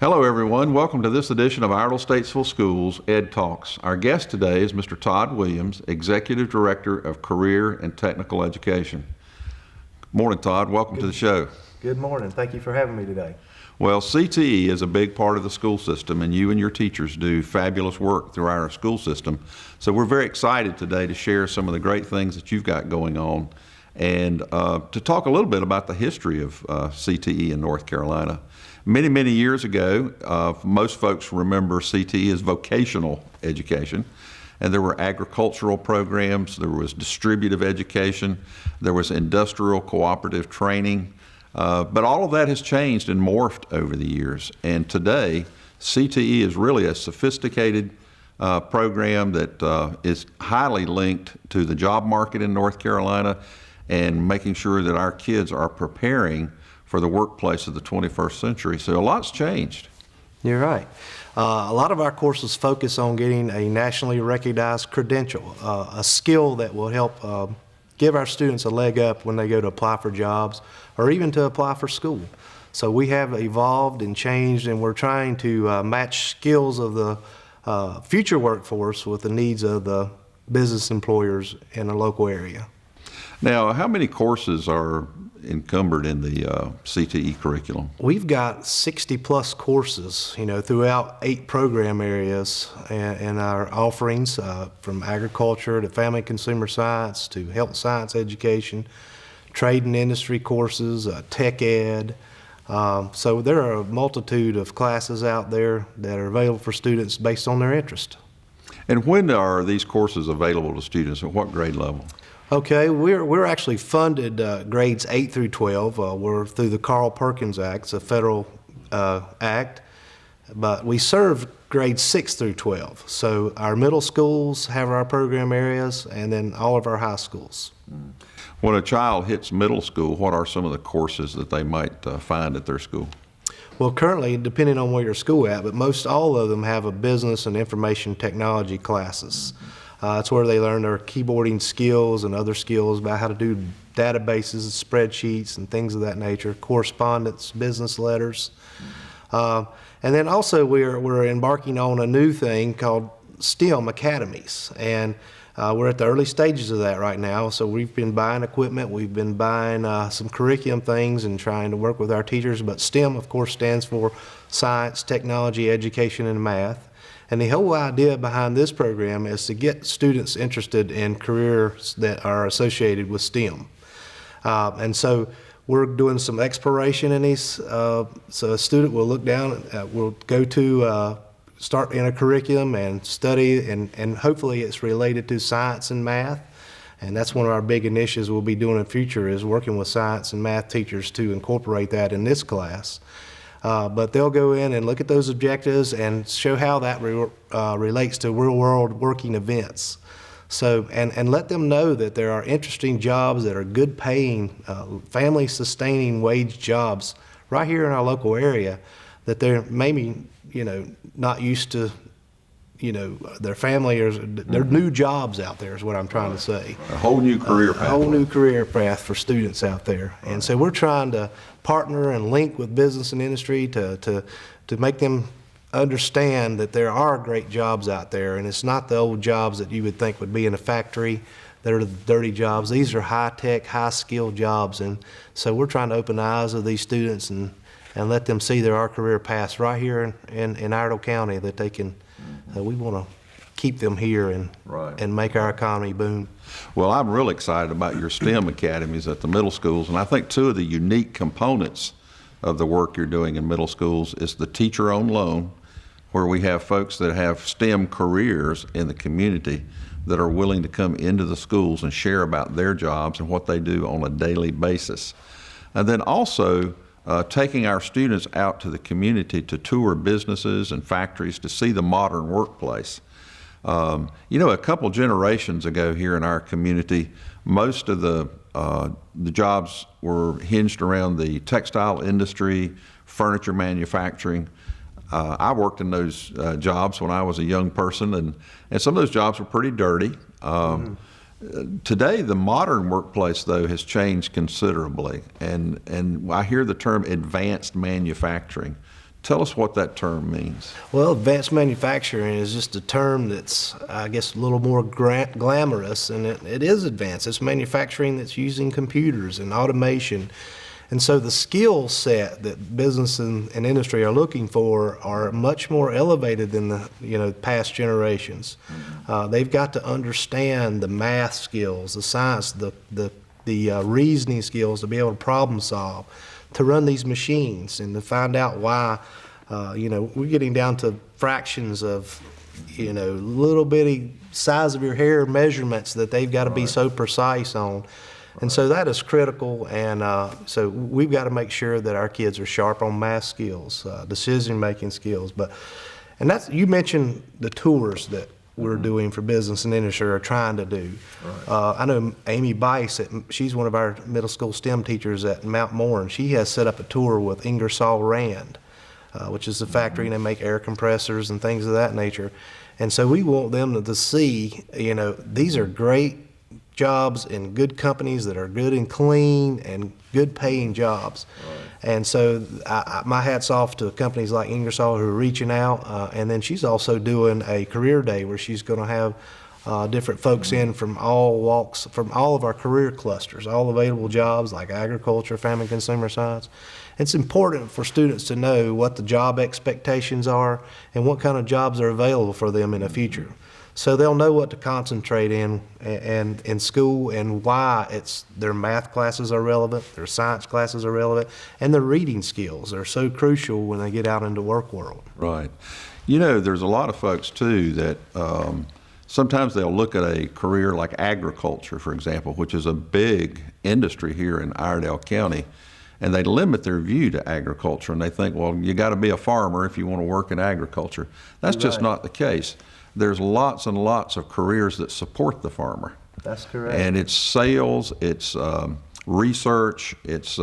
Hello everyone, welcome to this edition of Iredell-Statesville Schools EDtalks. Our guest today is Mr. Todd Williams, Executive Director of Career and Technical Education. Good morning, Todd. Welcome to the show. Good morning. Thank you for having me today. Well, CTE is a big part of the school system, and you and your teachers do fabulous work through our school system. So we're very excited today to share some of the great things that you've got going on and to talk a little bit about the history of CTE in North Carolina. Many, many years ago, most folks remember CTE as vocational education, and there were agricultural programs, there was distributive education, there was industrial cooperative training, but all of that has changed and morphed over the years. And today, CTE is really a sophisticated program that is highly linked to the job market in North Carolina and making sure that our kids are preparing for the workplace of the 21st century. So a lot's changed. You're right. A lot of our courses focus on getting a nationally recognized credential, a skill that will help give our students a leg up when they go to apply for jobs or even to apply for school. So we have evolved and changed, and we're trying to match skills of the future workforce with the needs of the business employers in the local area. Now, how many courses are encumbered in the CTE curriculum? We've got 60 plus courses, throughout 8 program areas and our offerings, from agriculture to family consumer science to health science education, trade and industry courses, tech ed. So there are a multitude of classes out there that are available for students based on their interest. And when are these courses available to students? At what grade level? Okay, we're actually funded grades 8 through 12. We're through the Carl Perkins Act, it's a federal act, but we serve grades 6 through 12. So our middle schools have our program areas, and then all of our high schools. When a child hits middle school, what are some of the courses that they might find at their school? Well, currently, depending on where your school at, but most all of them have a business and information technology classes. It's where they learn their keyboarding skills and other skills about how to do databases and spreadsheets and things of that nature, correspondence, business letters. And then also we're embarking on a new thing called STEM Academies. And we're at the early stages of that right now. So we've been buying equipment, we've been buying some curriculum things and trying to work with our teachers. But STEM, of course, stands for Science, Technology, Education, and Math. And the whole idea behind this program is to get students interested in careers that are associated with STEM. And so we're doing some exploration in these. So a student will look down, will go to start in a curriculum and study, and hopefully it's related to science and math. And that's one of our big initiatives we'll be doing in the future, is working with science and math teachers to incorporate that in this class. But they'll go in and look at those objectives and show how that relates to real-world working events. So, and let them know that there are interesting jobs that are good-paying, family-sustaining wage jobs right here in our local area that they're maybe, not used to, their family, or there are new jobs out there is what I'm trying to say. A whole new career path. A whole new career path for students out there. Right. And so we're trying to partner and link with business and industry to make them understand that there are great jobs out there, and it's not the old jobs that you would think would be in a factory that are the dirty jobs. These are high-tech, high-skilled jobs, and so we're trying to open the eyes of these students and let them see there are career paths right here in Iredell County that they can. We want to keep them here and make our economy boom. Well, I'm real excited about your STEM academies at the middle schools, and I think two of the unique components of the work you're doing in middle schools is the teacher-owned loan, where we have folks that have STEM careers in the community that are willing to come into the schools and share about their jobs and what they do on a daily basis. And then also taking our students out to the community to tour businesses and factories to see the modern workplace. A couple generations ago here in our community, most of the jobs were hinged around the textile industry, furniture manufacturing. I worked in those jobs when I was a young person, and some of those jobs were pretty dirty. Today, the modern workplace, though, has changed considerably, and I hear the term advanced manufacturing. Tell us what that term means. Well, advanced manufacturing is just a term that's, I guess, a little more glamorous, and it is advanced. It's manufacturing that's using computers and automation. And so the skill set that business and industry are looking for are much more elevated than the past generations. They've got to understand the math skills, the science, the reasoning skills to be able to problem solve, to run these machines, and to find out why. We're getting down to fractions of little bitty size of your hair measurements that they've got to be so precise on. And so that is critical, and so we've got to make sure that our kids are sharp on math skills, decision-making skills. And that's, you mentioned the tours that we're doing for business and industry, or trying to do. I know Amy Bice, she's one of our middle school STEM teachers at Mount Moore, she has set up a tour with Ingersoll Rand, which is a factory, and they make air compressors and things of that nature. And so we want them to see, these are great jobs in good companies that are good and clean and good paying jobs. And so my hat's off to companies like Ingersoll who are reaching out, and then she's also doing a career day where she's going to have different folks in from all walks, from all of our career clusters, all available jobs like agriculture, family and consumer science. It's important for students to know what the job expectations are and what kind of jobs are available for them in the future. So they'll know what to concentrate in and in school, and why their math classes are relevant, their science classes are relevant, and their reading skills are so crucial when they get out into the work world. Right. There's a lot of folks too that sometimes they'll look at a career like agriculture, for example, which is a big industry here in Iredell County, and they limit their view to agriculture, and they think, well, you got to be a farmer if you want to work in agriculture. That's just not the case. There's lots and lots of careers that support the farmer. That's correct. And it's sales, it's research, it's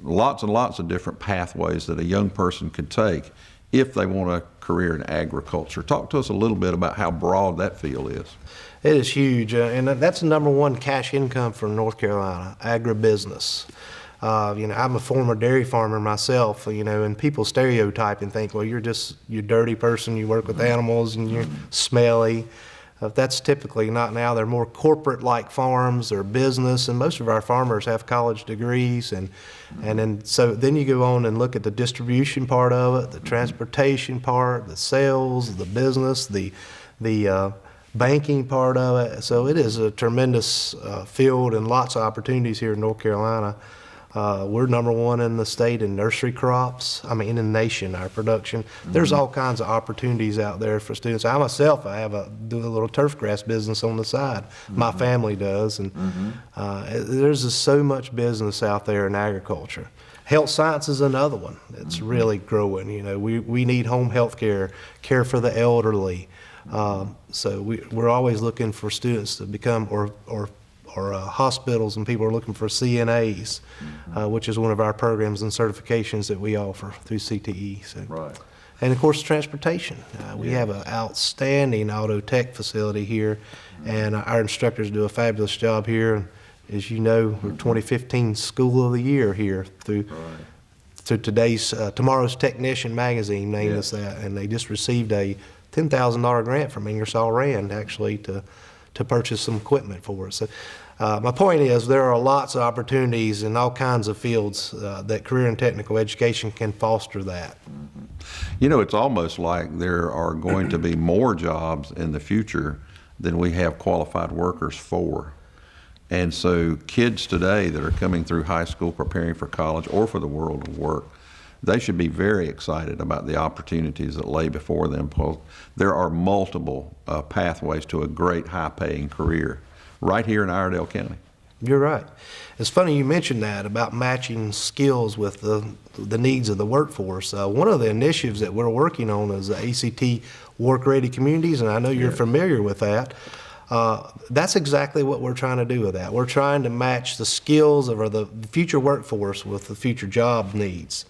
lots and lots of different pathways that a young person could take if they want a career in agriculture. Talk to us a little bit about how broad that field is. It is huge, and that's the number one cash income for North Carolina, agribusiness. I'm a former dairy farmer myself, and people stereotype and think, well, you're a dirty person, you work with animals and you're smelly. That's typically not now. They're more corporate-like farms or business, and most of our farmers have college degrees. And then you go on and look at the distribution part of it, the transportation part, the sales, the business, the banking part of it. So it is a tremendous field and lots of opportunities here in North Carolina. We're number one in the state in nursery crops, in the nation, our production. There's all kinds of opportunities out there for students. I myself, do a little turf grass business on the side. My family does, and there's just so much business out there in agriculture. Health science is another one. It's really growing. We need home health care for the elderly. So we're always looking for students to become, or hospitals, and people are looking for CNAs, which is one of our programs and certifications that we offer through CTE. So. Right. And of course, transportation. We have an outstanding auto tech facility here, and our instructors do a fabulous job here. And as you know, we're 2015 School of the Year here through tomorrow's Technician magazine named us that, and they just received a $10,000 grant from Ingersoll Rand actually to purchase some equipment for us. So, my point is, there are lots of opportunities in all kinds of fields that career and technical education can foster that. It's almost like there are going to be more jobs in the future than we have qualified workers for. And so kids today that are coming through high school preparing for college or for the world of work, they should be very excited about the opportunities that lay before them, because there are multiple pathways to a great high-paying career right here in Iredell County. You're right. It's funny you mentioned that about matching skills with the needs of the workforce. One of the initiatives that we're working on is the ACT Work Ready Communities, and I know you're familiar with that. That's exactly what we're trying to do with that. We're trying to match the skills of the future workforce with the future job needs.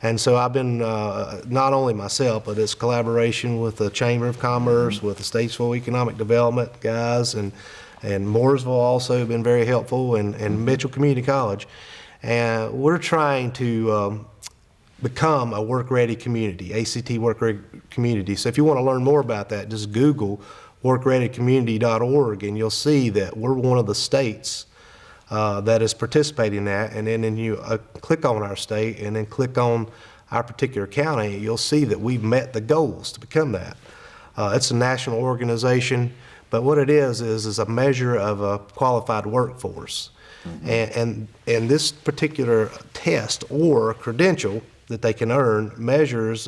And so I've been, not only myself, but it's collaboration with the Chamber of Commerce, with the Statesville Economic Development guys, and Mooresville also been very helpful, and Mitchell Community College. And we're trying to become a work-ready community, ACT work-ready community. So if you want to learn more about that, just Google workreadycommunity.org, and you'll see that we're one of the states that is participating in that. And then you click on our state and then click on our particular county, you'll see that we've met the goals to become that. It's a national organization, but what it is a measure of a qualified workforce. And this particular test or credential that they can earn measures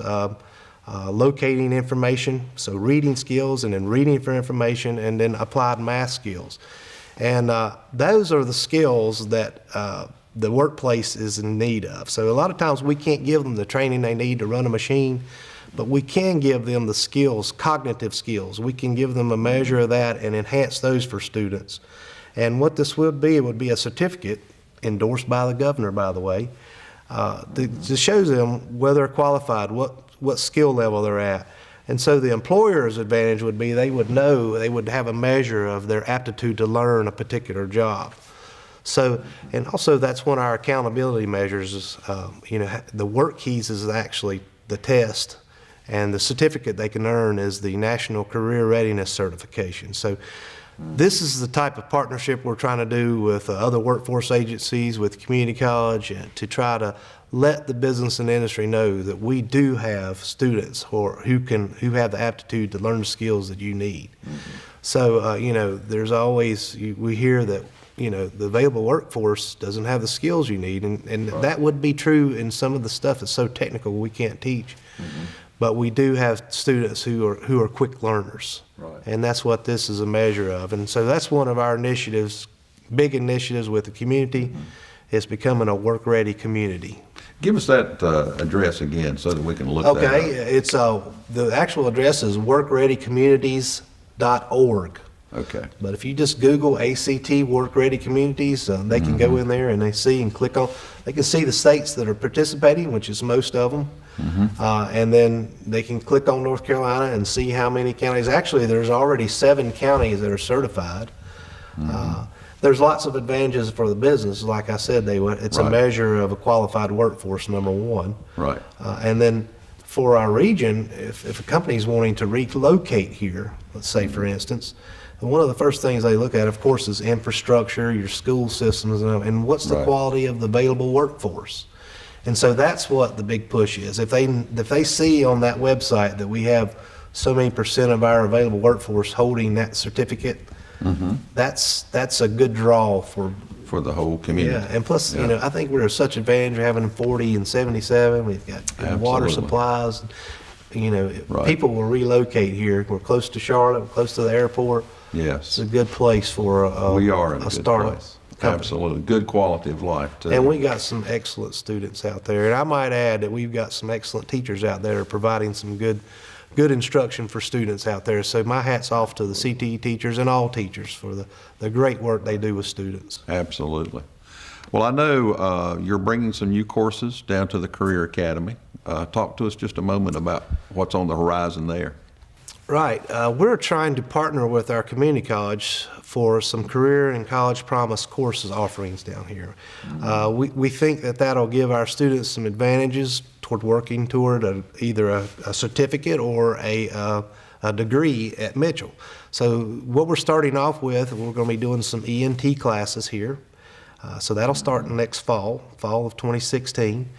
locating information, so reading skills, and then reading for information, and then applied math skills. And those are the skills that the workplace is in need of. So a lot of times we can't give them the training they need to run a machine, but we can give them the skills, cognitive skills. We can give them a measure of that and enhance those for students. And what this would be, it would be a certificate endorsed by the governor, by the way, to show them whether they're qualified, what skill level they're at. And so the employer's advantage would be they would know, they would have a measure of their aptitude to learn a particular job. So, and also that's one of our accountability measures is, the work keys is actually the test, and the certificate they can earn is the National Career Readiness Certification. So this is the type of partnership we're trying to do with other workforce agencies, with community college, to try to let the business and industry know that we do have students who have the aptitude to learn the skills that you need. So, there's always, we hear that, the available workforce doesn't have the skills you need, and that would be true in some of the stuff that's so technical we can't teach. But we do have students who are quick learners, and that's what this is a measure of. And so that's one of our initiatives, big initiatives with the community, is becoming a work-ready community. Give us that address again so that we can look that up. Okay, it's the actual address is workreadycommunities.org. Okay. But if you just Google ACT Work Ready Communities, they can go in there and they see and click on. They can see the states that are participating, which is most of them, and then they can click on North Carolina and see how many counties. Actually, there's already 7 counties that are certified. There's lots of advantages for the business. Like I said, it's a measure of a qualified workforce, number one. Right. And then for our region, if a company is wanting to relocate here, let's say for instance, one of the first things they look at, of course, is infrastructure, your school systems, and what's the quality of the available workforce. And so that's what the big push is. If they see on that website that we have so many % of our available workforce holding that certificate, that's a good draw for the whole community. Yeah, and plus, I think we're at such advantage of having 40 and 77. We've got water supplies. People will relocate here. We're close to Charlotte, we're close to the airport. Yes. It's a good place for we are in a good startup place. company. Absolutely. Good quality of life, too. And we got some excellent students out there. And I might add that we've got some excellent teachers out there providing some good instruction for students out there. So my hat's off to the CTE teachers and all teachers for the great work they do with students. Absolutely. Well, I know you're bringing some new courses down to the Career Academy. Talk to us just a moment about what's on the horizon there. Right. We're trying to partner with our community college for some career and college promise courses offerings down here. We think that'll give our students some advantages toward working toward either a certificate or a degree at Mitchell. So what we're starting off with, we're going to be doing some ENT classes here. So that'll start next fall of 2016.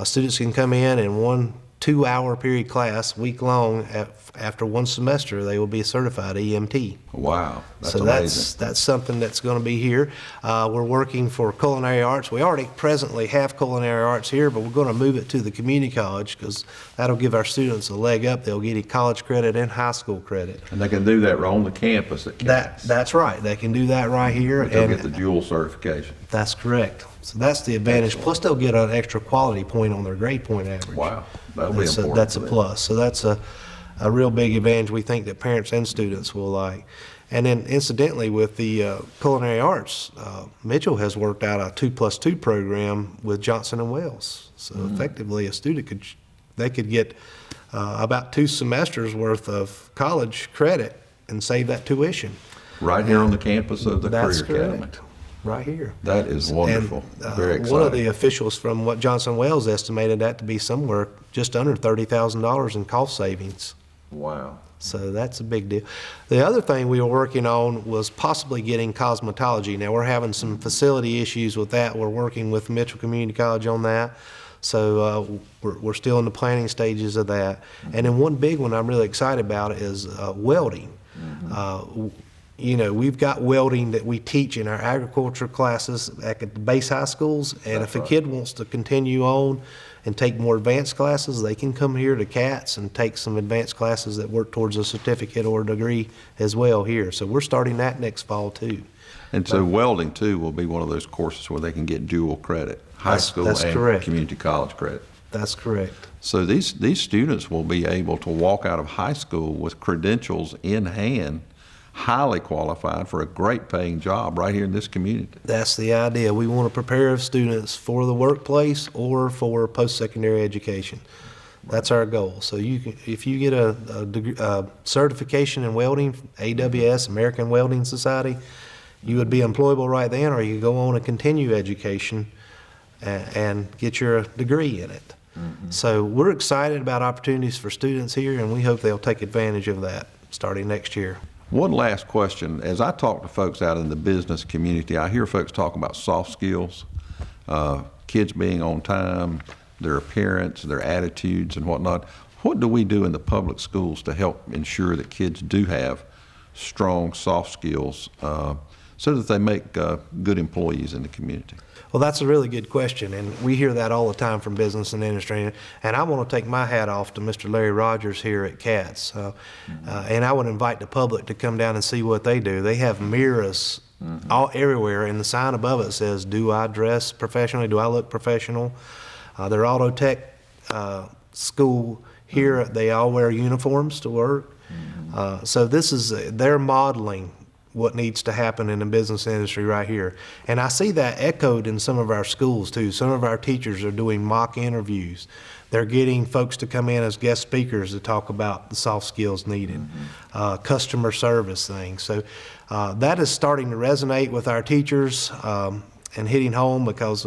Students can come in one 2-hour period class, week long. After one semester, they will be a certified EMT. Wow, that's so amazing. that's something that's going to be here. We're working for culinary arts. We already presently have culinary arts here, but we're going to move it to the community college because that'll give our students a leg up. They'll get college credit and high school credit. And they can do that on the campus at Cass. That's right. They can do that right here. But they'll get the dual certification. That's correct. So that's the advantage. Excellent. Plus, they'll get an extra quality point on their grade point average. Wow, that'll be important. That's a plus. So that's a real big advantage we think that parents and students will like. And then incidentally, with the culinary arts, Mitchell has worked out a 2+2 program with Johnson & Wales. So effectively, a student could get about 2 semesters worth of college credit and save that tuition. Right here on the campus of the Career Academy. right here. That is wonderful. And, Very exciting. one of the officials from what Johnson Wales estimated that to be somewhere just under $30,000 in cost savings. Wow. So that's a big deal. The other thing we were working on was possibly getting cosmetology. Now, we're having some facility issues with that. We're working with Mitchell Community College on that. So we're still in the planning stages of that. And then one big one I'm really excited about is welding. You know, we've got welding that we teach in our agriculture classes at the base high schools. And if a kid wants to continue on and take more advanced classes, they can come here to CATS and take some advanced classes that work towards a certificate or a degree as well here. So we're starting that next fall too. And so welding too will be one of those courses where they can get dual credit, high school that's and correct. community college credit. That's correct. So these students will be able to walk out of high school with credentials in hand, highly qualified for a great paying job right here in this community. That's the idea. We want to prepare students for the workplace or for post-secondary education. That's our goal. So you can, if you get a certification in welding, AWS, American Welding Society, you would be employable right then, or you could go on and continue education and get your degree in it. So we're excited about opportunities for students here, and we hope they'll take advantage of that starting next year. One last question. As I talk to folks out in the business community, I hear folks talk about soft skills, kids being on time, their appearance, their attitudes and whatnot. What do we do in the public schools to help ensure that kids do have strong soft skills so that they make good employees in the community? Well, that's a really good question, and we hear that all the time from business and industry. And I want to take my hat off to Mr. Larry Rogers here at CATS, and I would invite the public to come down and see what they do. They have mirrors all everywhere, and the sign above it says, "Do I dress professionally? Do I look professional?" Their auto tech school here, they all wear uniforms to work. So this is they're modeling what needs to happen in the business industry right here. And I see that echoed in some of our schools too. Some of our teachers are doing mock interviews. They're getting folks to come in as guest speakers to talk about the soft skills needed, customer service things. So that is starting to resonate with our teachers and hitting home, because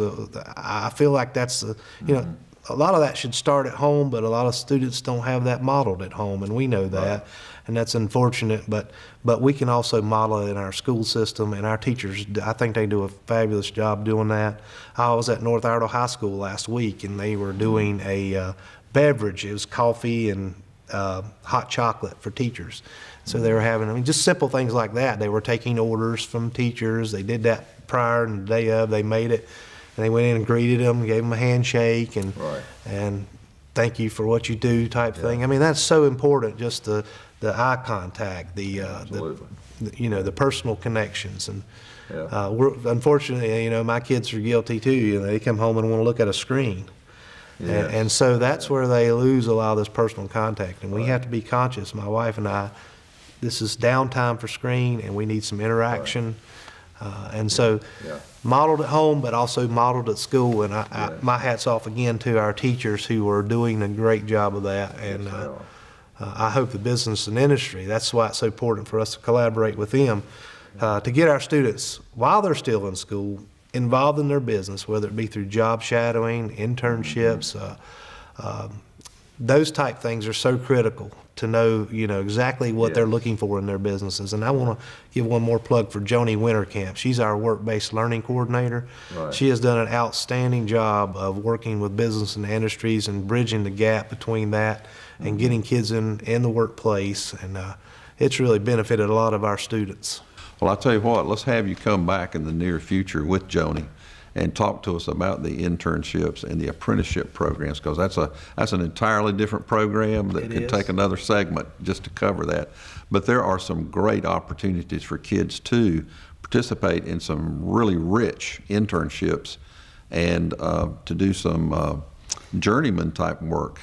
I feel like that's, you know, a lot of that should start at home, but a lot of students don't have that modeled at home, and we know that. And that's unfortunate, but we can also model it in our school system, and our teachers, I think they do a fabulous job doing that. I was at North Iredell High School last week, and they were doing a beverage. It was coffee and hot chocolate for teachers. So they were having, I mean, just simple things like that. They were taking orders from teachers. They did that prior and the day of. They made it, and they went in and greeted them, gave them a handshake, and thank you for what you do type thing. I mean, that's so important, just the eye contact, the you know, the personal connections. And we're, unfortunately, you know, my kids are guilty too. You know, they come home and want to look at a screen. And so that's where they lose a lot of this personal contact. And we have to be conscious, my wife and I, this is downtime for screen, and we need some interaction. And so modeled at home, but also modeled at school. And my hat's off again to our teachers who are doing a great job of that. And I hope the business and industry, that's why it's so important for us to collaborate with them to get our students, while they're still in school, involved in their business, whether it be through job shadowing, internships. Those type things are so critical to know, you know, exactly what they're looking for in their businesses. And I want to give one more plug for Joni Winterkamp. She's our work-based learning coordinator. She has done an outstanding job of working with business and industries and bridging the gap between that and getting kids in the workplace. And it's really benefited a lot of our students. Well, I'll tell you what, let's have you come back in the near future with Joni and talk to us about the internships and the apprenticeship programs, because that's an entirely different program that could take another segment just to cover that. But there are some great opportunities for kids to participate in some really rich internships and to do some journeyman type work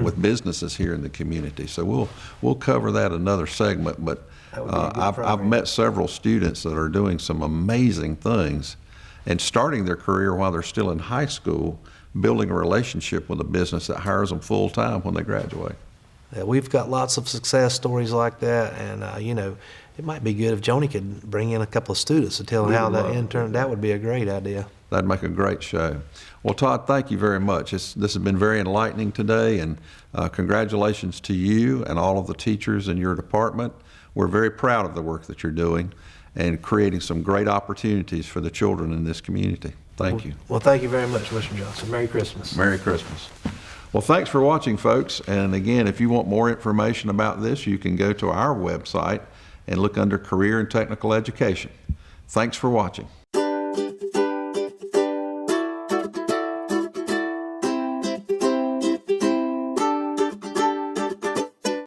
with businesses here in the community. So we'll cover that another segment. But I've met several students that are doing some amazing things and starting their career while they're still in high school, building a relationship with a business that hires them full time when they graduate. We've got lots of success stories like that, and you know, It might be good if Joni could bring in a couple of students to tell them how that intern, that would be a great idea. That'd make a great show. Well, Todd, thank you very much. This has been very enlightening today, and congratulations to you and all of the teachers in your department. We're very proud of the work that you're doing and creating some great opportunities for the children in this community. Thank you. Well, thank you very much, Mr. Johnson. Merry Christmas. Merry Christmas. Well, thanks for watching, folks. And again, if you want more information about this, you can go to our website and look under Career and Technical Education. Thanks for watching.